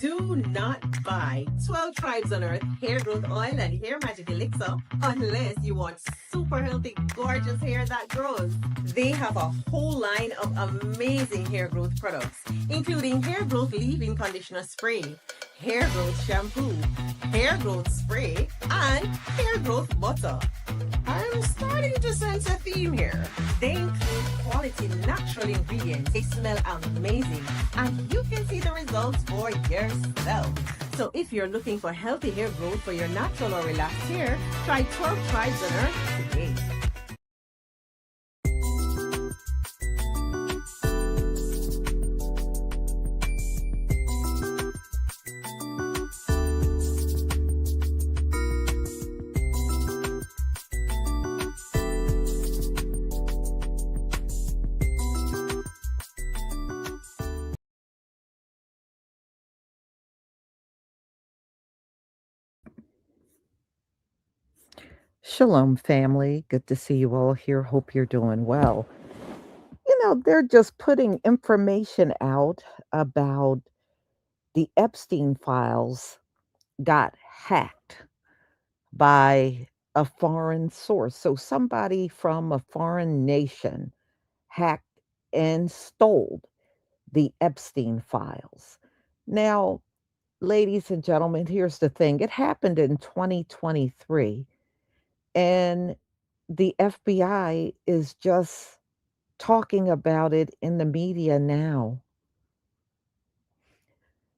Do not buy 12 Tribes on Earth hair growth oil and hair magic elixir unless you want super healthy, gorgeous hair that grows. They have a whole line of amazing hair growth products, including hair growth leave-in conditioner spray, hair growth shampoo, hair growth spray, and hair growth butter. I'm starting to sense a theme here. They include quality natural ingredients. They smell amazing, and you can see the results for yourself. So if you're looking for healthy hair growth for your natural or relaxed hair, try 12 Tribes on Earth today. Shalom, family. Good to see you all here. Hope you're doing well. They're just putting information out about the Epstein files got hacked by a foreign source. So, somebody from a foreign nation hacked and stole the Epstein files. Now, ladies and gentlemen, here's the thing it happened in 2023, and the FBI is just talking about it in the media now.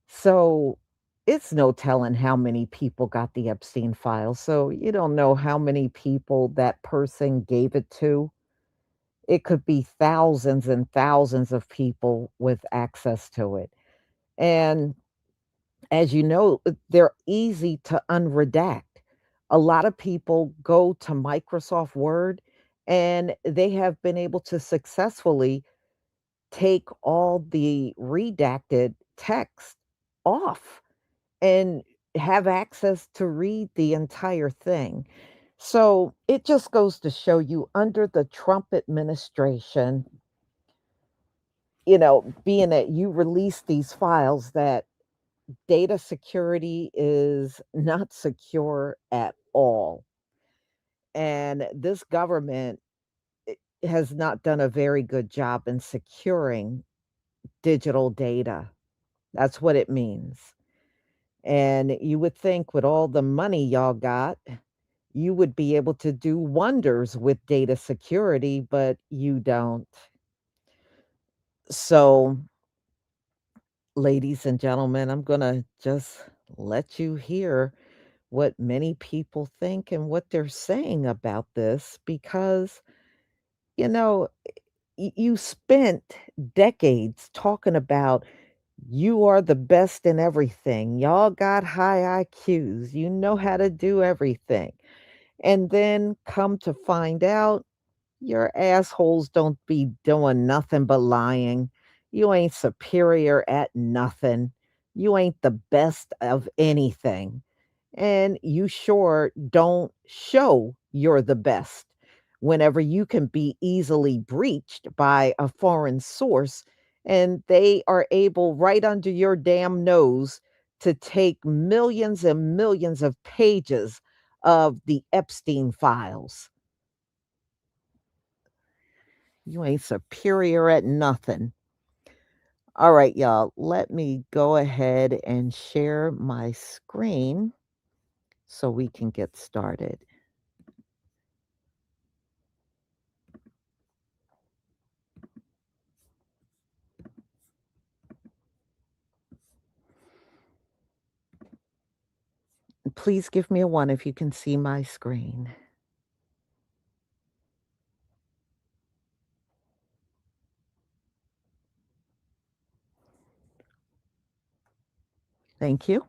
So it's no telling how many people got the Epstein files. So you don't know how many people that person gave it to. It could be thousands and thousands of people with access to it. And as you know, they're easy to unredact. A lot of people go to Microsoft Word and they have been able to successfully take all the redacted text off and have access to read the entire thing. So it just goes to show you under the Trump administration, being that you release these files, that data security is not secure at all. And this government has not done a very good job in securing digital data. That's what it means. And you would think with all the money y'all got, you would be able to do wonders with data security, but you don't. So, ladies and gentlemen, I'm going to just let you hear what many people think and what they're saying about this because, you know, you spent decades talking about you are the best in everything. Y'all got high IQs. You know how to do everything. And then come to find out, your assholes don't be doing nothing but lying. You ain't superior at nothing. You ain't the best of anything. And you sure don't show you're the best whenever you can be easily breached by a foreign source and they are able right under your damn nose to take millions and millions of pages of the Epstein files. You ain't superior at nothing. All right, y'all, let me go ahead and share my screen so we can get started. Please give me a one if you can see my screen. Thank you.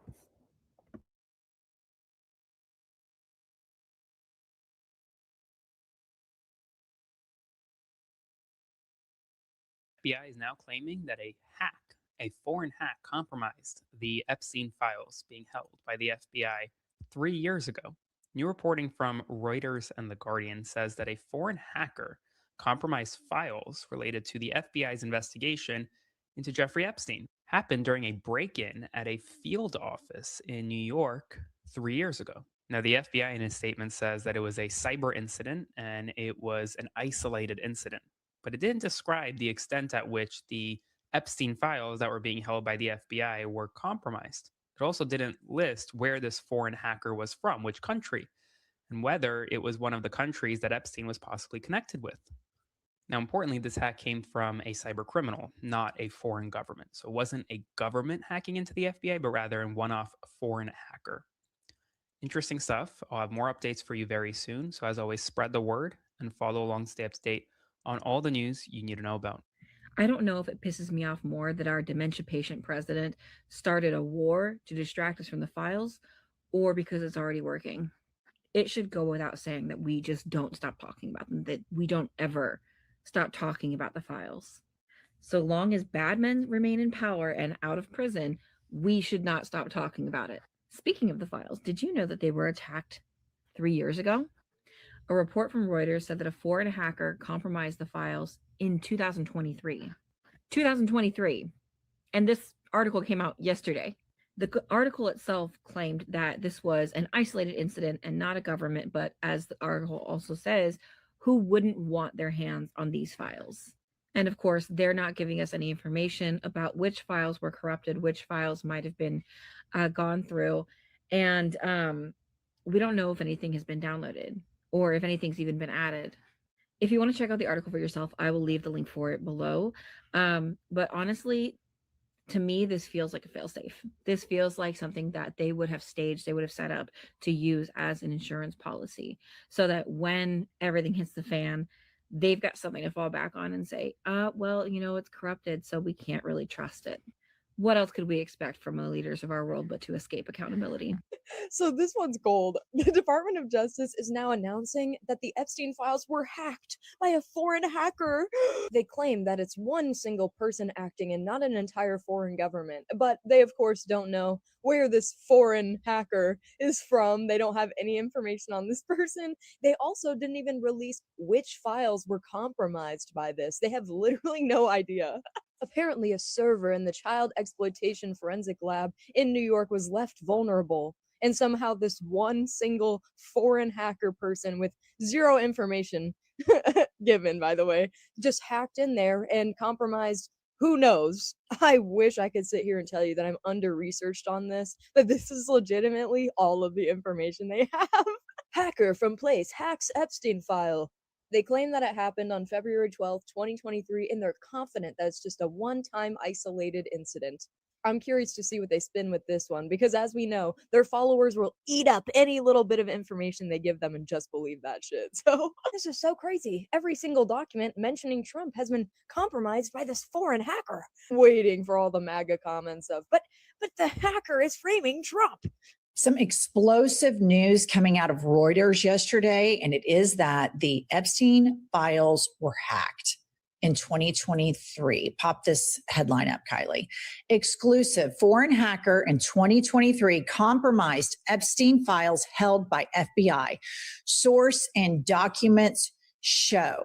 FBI is now claiming that a foreign hack, compromised the Epstein files being held by the FBI 3 years ago. New reporting from Reuters and The Guardian says that a foreign hacker compromised files related to the FBI's investigation into Jeffrey Epstein. Happened during a break in at a field office in New York 3 years ago. Now, the FBI in his statement says that it was a cyber incident and it was an isolated incident, but it didn't describe the extent at which the Epstein files that were being held by the FBI were compromised. It also didn't list where this foreign hacker was from, which country, and whether it was one of the countries that Epstein was possibly connected with. Now, importantly, this hack came from a cyber criminal, not a foreign government. So it wasn't a government hacking into the FBI, but rather a one off foreign hacker. Interesting stuff. I'll have more updates for you very soon. So, as always, spread the word and follow along to stay up to date on all the news you need to know about. I don't know if it pisses me off more that our dementia patient president started a war to distract us from the files or because it's already working. It should go without saying that we just don't stop talking about them, that we don't ever stop talking about the files. So long as bad men remain in power and out of prison, we should not stop talking about it. Speaking of the files, did you know that they were attacked 3 years ago? A report from Reuters said that a foreign hacker compromised the files in 2023. 2023. And this article came out yesterday. The article itself claimed that this was an isolated incident and not a government, but as the article also says, who wouldn't want their hands on these files? And of course, they're not giving us any information about which files were corrupted, which files might have been gone through. And we don't know if anything has been downloaded or if anything's even been added. If you want to check out the article for yourself, I will leave the link for it below. But honestly, to me, this feels like a failsafe. This feels like something that they would have staged, they would have set up to use as an insurance policy so that when everything hits the fan, they've got something to fall back on and say, well, you know, it's corrupted, so we can't really trust it. What else could we expect from the leaders of our world but to escape accountability? So this one's gold. The Department of Justice is now announcing that the Epstein files were hacked by a foreign hacker. They claim that it's one single person acting and not an entire foreign government. But they, of course, don't know where this foreign hacker is from. They don't have any information on this person. They also didn't even release which files were compromised by this. They have literally no idea. Apparently, a server in the child exploitation forensic lab in New York was left vulnerable. And somehow this one single foreign hacker person with zero information given, by the way, just hacked in there and compromised. Who knows? I wish I could sit here and tell you that I'm under-researched on this, but this is legitimately all of the information they have. Hacker from place hacks Epstein file. They claim that it happened on February 12th, 2023, and they're confident that it's just a one-time isolated incident. I'm curious to see what they spin with this one, because as we know, their followers will eat up any little bit of information they give them and just believe that shit. So this is so crazy. Every single document mentioning Trump has been compromised by this foreign hacker. Waiting for all the MAGA comments of, but the hacker is framing Trump. Some explosive news coming out of Reuters yesterday, and it is that the Epstein files were hacked in 2023. Pop this headline up, Kylie. Exclusive: foreign hacker in 2023 compromised Epstein files held by FBI. Source and documents show.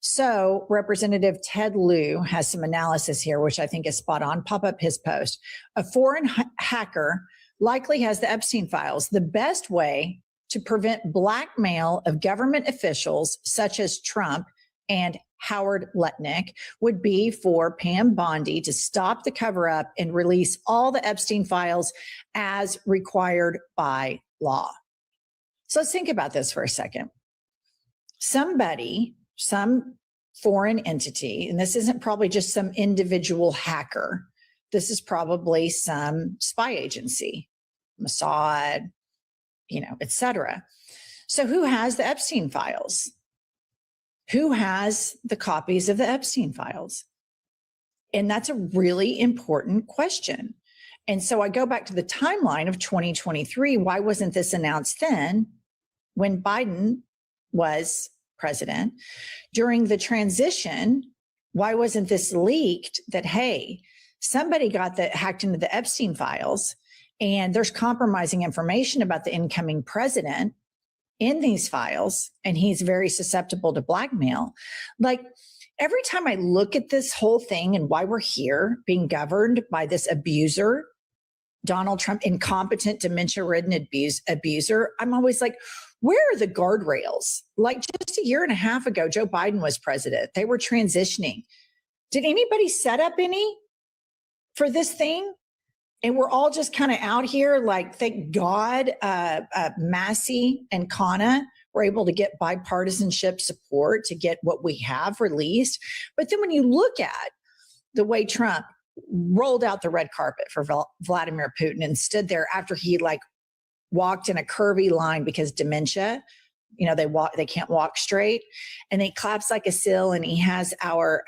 So Representative Ted Lieu has some analysis here, which I think is spot on. Pop up his post. A foreign hacker likely has the Epstein files. The best way to prevent blackmail of government officials such as Trump and Howard Lutnick would be for Pam Bondi to stop the cover up and release all the Epstein files as required by law. So let's think about this for a second. Somebody, some foreign entity, and this isn't probably just some individual hacker. This is probably some spy agency, Mossad, et cetera. So who has the Epstein files? Who has the copies of the Epstein files? And that's a really important question. And so I go back to the timeline of 2023. Why wasn't this announced then when Biden was president? During the transition, why wasn't this leaked that, hey, somebody got hacked into the Epstein files and there's compromising information about the incoming president in these files, and he's very susceptible to blackmail? Like, every time I look at this whole thing and why we're here being governed by this abuser, Donald Trump, incompetent, dementia-ridden abuser, I'm always like, where are the guardrails? Like just a year and a half ago, Joe Biden was president. They were transitioning. Did anybody set up any for this thing? And we're all just kind of out here, like, thank God, Massey and Kana were able to get bipartisanship support to get what we have released. But then when you look at the way Trump rolled out the red carpet for Vladimir Putin and stood there after he like walked in a curvy line because dementia, they can't walk straight, and he claps like a seal, and he has our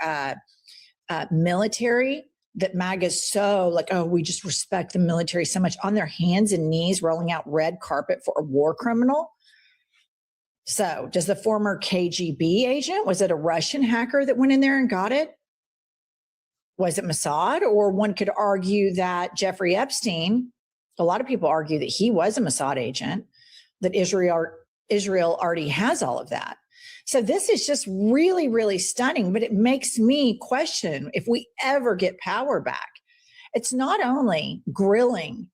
military that MAGA's so like, oh, we just respect the military so much, on their hands and knees rolling out red carpet for a war criminal. So does the former KGB agent, was it a Russian hacker that went in there and got it? Was it Mossad? Or one could argue that Jeffrey Epstein, a lot of people argue that he was a Mossad agent, that Israel already has all of that. So this is just really, really stunning, but it makes me question if we ever get power back. It's not only grilling.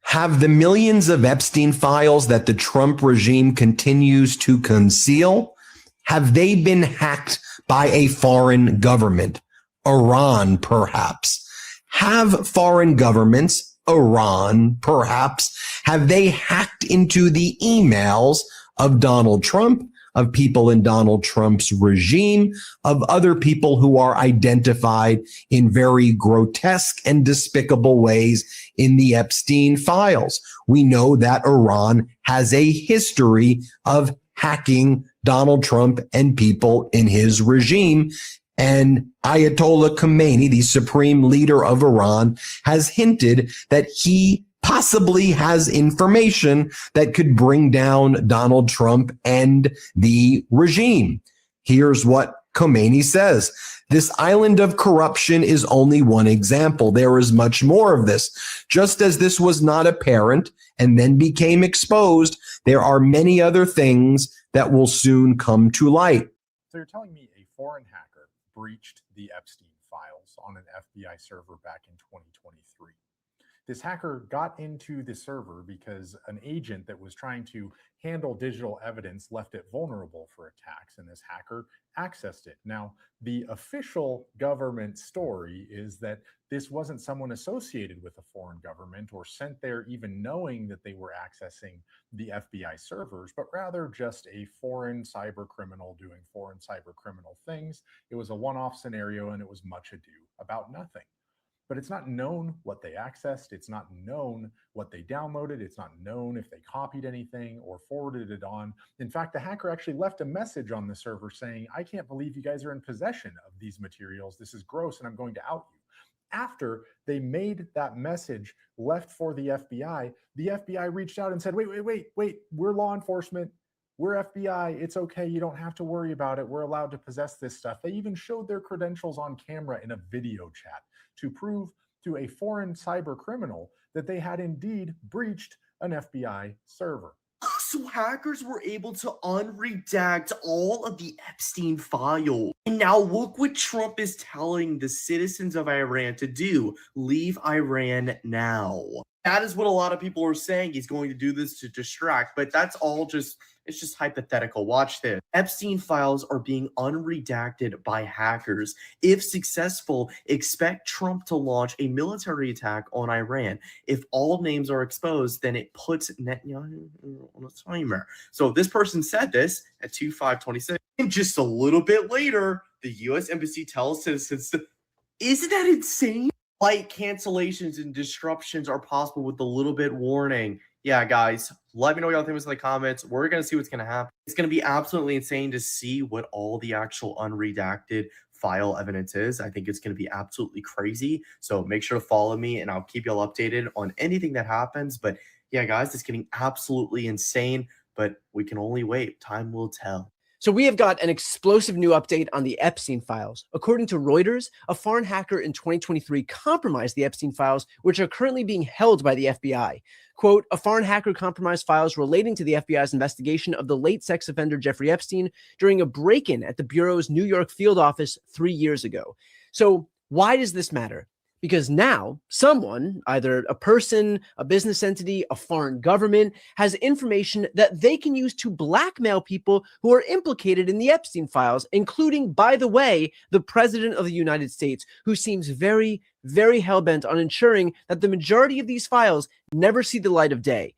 Have the millions of Epstein files that the Trump regime continues to conceal, have they been hacked by a foreign government? Iran, perhaps. Have foreign governments, Iran, perhaps, have they hacked into the emails of Donald Trump, of people in Donald Trump's regime, of other people who are identified in very grotesque and despicable ways in the Epstein files? We know that Iran has a history of hacking Donald Trump and people in his regime. And Ayatollah Khomeini, the supreme leader of Iran, has hinted that he possibly has information that could bring down Donald Trump and the regime. Here's what Khomeini says. This island of corruption is only one example. There is much more of this. Just as this was not apparent and then became exposed, there are many other things that will soon come to light. So you're telling me a foreign hacker breached the Epstein files on an FBI server back in 2023. This hacker got into the server because an agent that was trying to handle digital evidence left it vulnerable for attacks, and this hacker accessed it. Now, the official government story is that this wasn't someone associated with a foreign government or sent there even knowing that they were accessing the FBI servers, but rather just a foreign cyber criminal doing foreign cyber criminal things. It was a one-off scenario, and it was much ado about nothing. But it's not known what they accessed. It's not known what they downloaded. It's not known if they copied anything or forwarded it on. In fact, the hacker actually left a message on the server saying, I can't believe you guys are in possession of these materials. This is gross, and I'm going to out you. After they made that message, left for the FBI reached out and said, wait, we're law enforcement. We're FBI. It's okay. You don't have to worry about it. We're allowed to possess this stuff. They even showed their credentials on camera in a video chat to prove to a foreign cyber criminal that they had indeed breached an FBI server. So hackers were able to unredact all of the Epstein files. And now look what Trump is telling the citizens of Iran to do. Leave Iran now. That is what a lot of people are saying. He's going to do this to distract, but that's all it's just hypothetical. Watch this. Epstein files are being unredacted by hackers. If successful, expect Trump to launch a military attack on Iran. If all names are exposed, then it puts Netanyahu on a timer. So this person said this at 2/5/26. And just a little bit later, the U.S. Embassy tells citizens, isn't that insane? Flight cancellations and disruptions are possible with a little bit warning. Yeah, guys, let me know what y'all think in the comments. We're going to see what's going to happen. It's going to be absolutely insane to see what all the actual unredacted file evidence is. I think it's going to be absolutely crazy. So make sure to follow me, and I'll keep y'all updated on anything that happens. But yeah, guys, it's getting absolutely insane, but we can only wait. Time will tell. So we have got an explosive new update on the Epstein files. According to Reuters, a foreign hacker in 2023 compromised the Epstein files, which are currently being held by the FBI. Quote, a foreign hacker compromised files relating to the FBI's investigation of the late sex offender Jeffrey Epstein during a break-in at the Bureau's New York field office 3 years ago. So why does this matter? Because now someone, either a person, a business entity, a foreign government, has information that they can use to blackmail people who are implicated in the Epstein files, including, by the way, the President of the United States, who seems very, very hell-bent on ensuring that the majority of these files never see the light of day.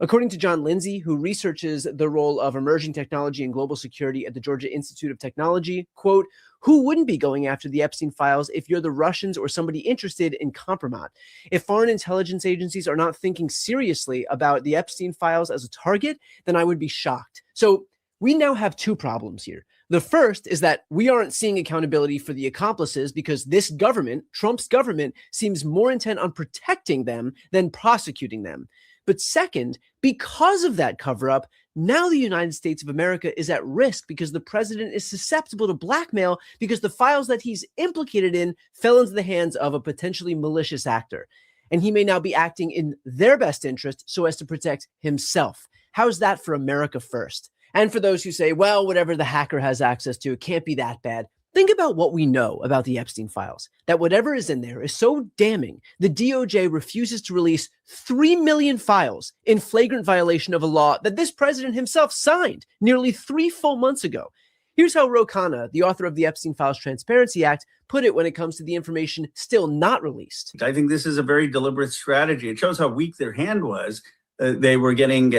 According to John Lindsay, who researches the role of emerging technology and global security at the Georgia Institute of Technology, quote, who wouldn't be going after the Epstein files if you're the Russians or somebody interested in compromat? If foreign intelligence agencies are not thinking seriously about the Epstein files as a target, then I would be shocked. So we now have two problems here. The first is that we aren't seeing accountability for the accomplices because this government, Trump's government, seems more intent on protecting them than prosecuting them. But second, because of that cover-up, now the United States of America is at risk because the president is susceptible to blackmail because the files that he's implicated in fell into the hands of a potentially malicious actor. And he may now be acting in their best interest so as to protect himself. How's that for America first? And for those who say, well, whatever the hacker has access to, it can't be that bad. Think about what we know about the Epstein files, that whatever is in there is so damning, the DOJ refuses to release 3 million files in flagrant violation of a law that this president himself signed nearly 3 full months ago. Here's how Ro Khanna, the author of the Epstein Files Transparency Act, put it when it comes to the information still not released. I think this is a very deliberate strategy. It shows how weak their hand was. They were getting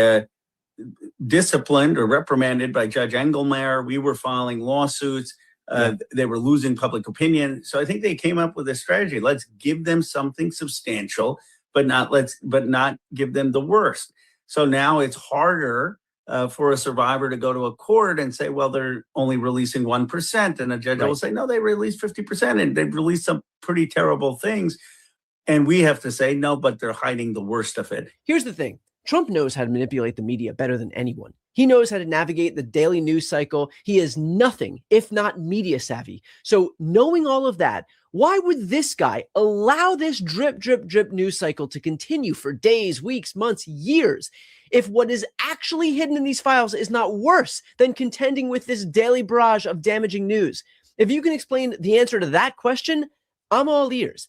disciplined or reprimanded by Judge Engelmeyer. We were filing lawsuits. They were losing public opinion. So I think they came up with a strategy. Let's give them something substantial, but not give them the worst. So now it's harder for a survivor to go to a court and say, well, they're only releasing 1%. And a judge will say, no, they released 50% and they've released some pretty terrible things. And we have to say, no, but they're hiding the worst of it. Here's the thing. Trump knows how to manipulate the media better than anyone. He knows how to navigate the daily news cycle. He is nothing if not media savvy. So knowing all of that, why would this guy allow this drip, drip, drip news cycle to continue for days, weeks, months, years, if what is actually hidden in these files is not worse than contending with this daily barrage of damaging news? If you can explain the answer to that question, I'm all ears.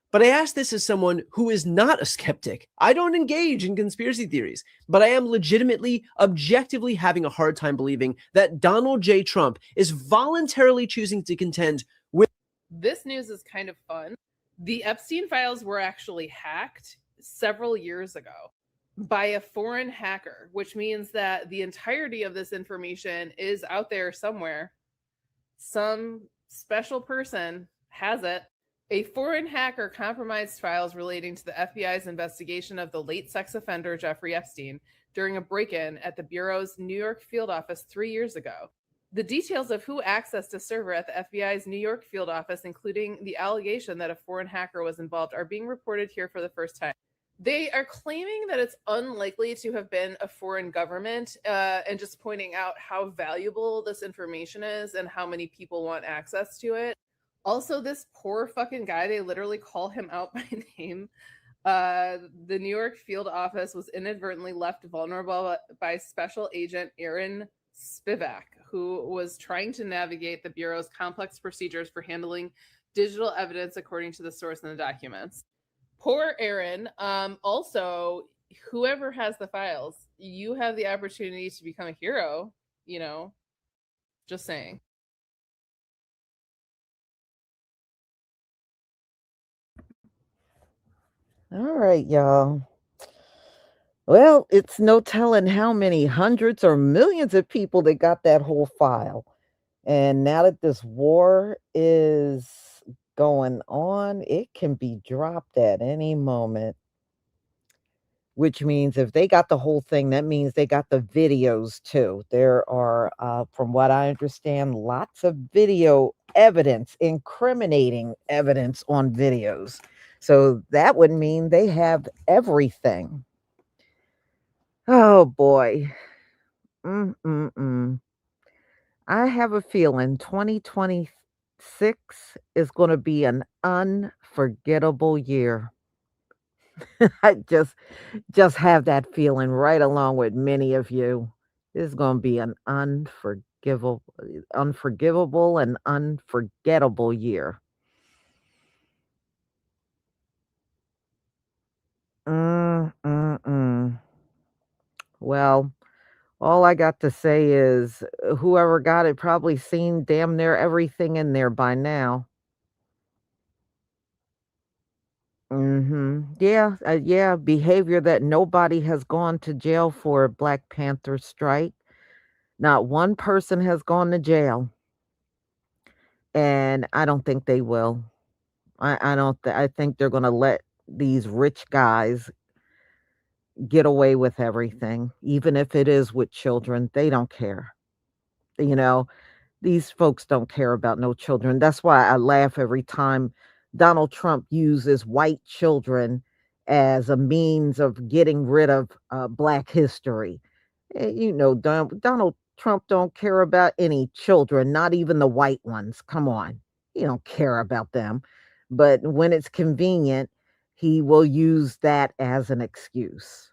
But I ask this as someone who is not a skeptic. I don't engage in conspiracy theories, but I am legitimately, objectively having a hard time believing that Donald J. Trump is voluntarily choosing to contend with. This news is kind of fun. The Epstein files were actually hacked several years ago by a foreign hacker, which means that the entirety of this information is out there somewhere. Some special person has it. A foreign hacker compromised files relating to the FBI's investigation of the late sex offender Jeffrey Epstein during a break-in at the Bureau's New York field office 3 years ago. The details of who accessed a server at the FBI's New York field office, including the allegation that a foreign hacker was involved, are being reported here for the first time. They are claiming that it's unlikely to have been a foreign government and just pointing out how valuable this information is and how many people want access to it. Also, this poor fucking guy, they literally call him out by name. The New York field office was inadvertently left vulnerable by Special Agent Aaron Spivak, who was trying to navigate the Bureau's complex procedures for handling digital evidence, according to the source in the documents. Poor Aaron. Also, whoever has the files, you have the opportunity to become a hero, just saying. All right, y'all. Well, it's no telling how many hundreds or millions of people that got that whole file. And now that this war is going on, it can be dropped at any moment. Which means if they got the whole thing, that means they got the videos too. There are, from what I understand, lots of video evidence, incriminating evidence on videos. So that would mean they have everything. Oh boy. I have a feeling 2026 is going to be an unforgettable year. I just have that feeling right along with many of you. It's going to be an unforgivable and unforgettable year. Mm. Well, all I got to say is whoever got it probably seen damn near everything in there by now. Yeah, yeah, behavior that nobody has gone to jail for. Black Panther strike. Not one person has gone to jail, and I don't think they will. I don't I think they're gonna let these rich guys get away with everything, even if it is with children. They don't care. You know, these folks don't care about no children. That's why I laugh every time Donald Trump uses white children as a means of getting rid of Black history. Donald Trump don't care about any children, not even the white ones. Come on, he don't care about them. But when it's convenient, he will use that as an excuse.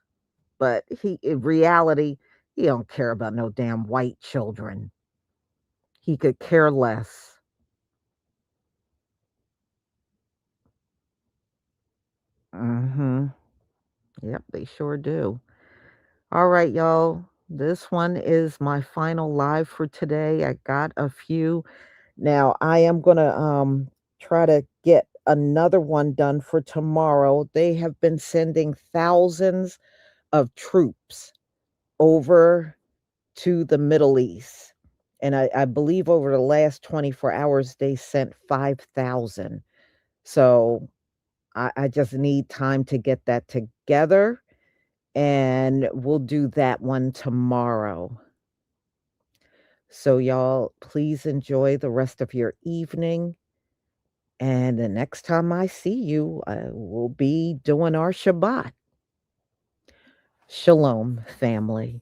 But in reality, he don't care about no damn white children. He could care less. Mhm. Yep, they sure do. All right, y'all. This one is my final live for today. I got a few. Now, I am going to try to get another one done for tomorrow. They have been sending thousands of troops over to the Middle East. And I believe over the last 24 hours, they sent 5,000. So I just need time to get that together, and we'll do that one tomorrow. So, y'all, please enjoy the rest of your evening. And the next time I see you, we'll be doing our Shabbat. Shalom, family.